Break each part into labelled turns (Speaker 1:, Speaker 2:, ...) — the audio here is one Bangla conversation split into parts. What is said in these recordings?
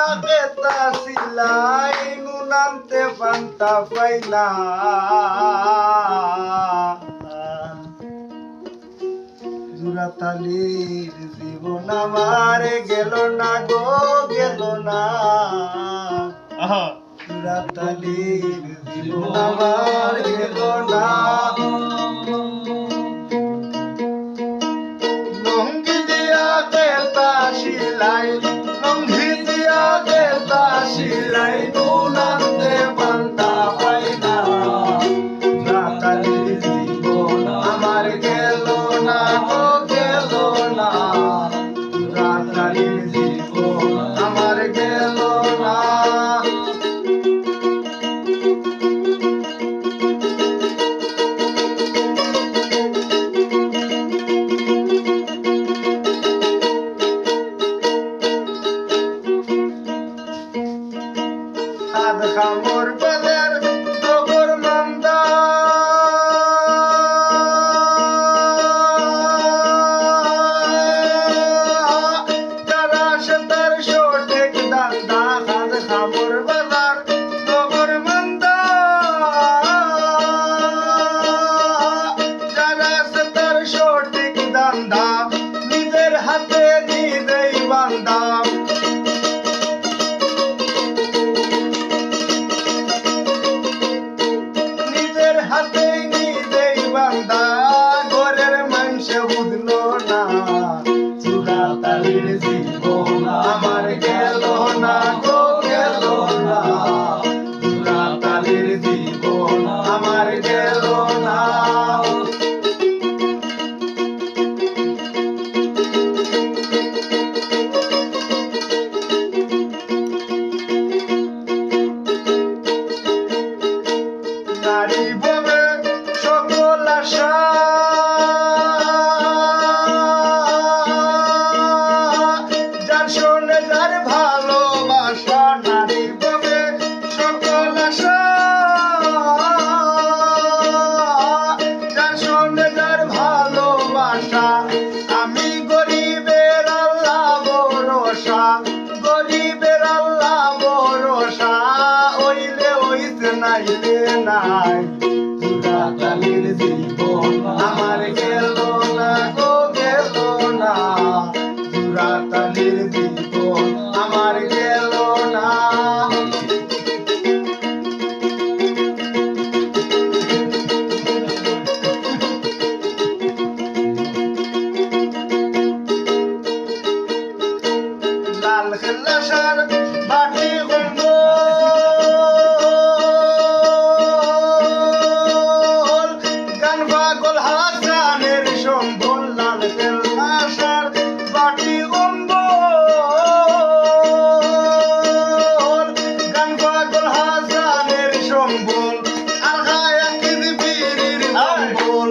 Speaker 1: দিয়া কেতা সিলাই নুনান্তে পান্তা পাইলা জুরাতালির জীবন আমার গেল না গো গেল না জুরাতালির জীবন আমার গেল না লঙ্গি দিয়া দেতা শিলাই লঙ্গি দিয়া দেতা শিলাই নুনান্তে পান্তা পাইলা জুরাতালির জীবন আমার গেল না গো গেল না জুরাতালির জীবন আমার গেল না সাদ খামর বেলের গোবর মান্দা যারা সে তার সঠিক দান্দা সাদ খামর বেলার গোবর মান্দা যারা সে তার সঠিক দান্দা নিজের হাতে নিজেই বান্দা হাতে নিজেই বান্দা ঘরের মানুষে বুঝলো না জুরাতালির জীবন আমার গেল না গো গেল না জুরাতালির জীবন আমার গেল না নারী বলে সকল আশা যার শোনে যার ভালোবাসা নারী বলে সকল আশা যার শোনে যার ভালোবাসা আমি গরিবের আল্লাহ ভরসা গরিবের আল্লাহ ভরসা ওইলে ওইতে নাইলে নাই জুরাতালির জীবন আমার গেল না গো গেল না জুরাতালির জীবন আমার গেল না লাল খেলাসার বাটি গন্ধ গান পাগল হাসানের সম্বল লাল খেলাসার বাটি গন্ধ গান পাগল হাসানের সম্বল আর গায়া কিরবিরির সম্বল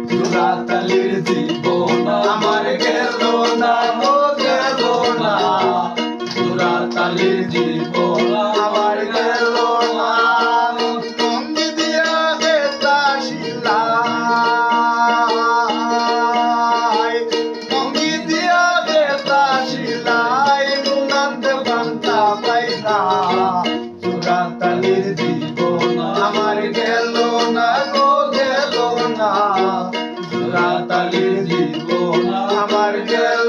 Speaker 1: জুরাতালির জীবন আমার গেল না গো গেল না জুরাতালির জীবন আমার গেল না লঙ্গি দিয়া দেতা শিলাই লঙ্গি দিয়া দেতা শিলাই নুনান্তে পান্তা পাইলা জুরাতালির জীবন আমার গেল না গো গেল না জুরাতালির জীবন আমার গেল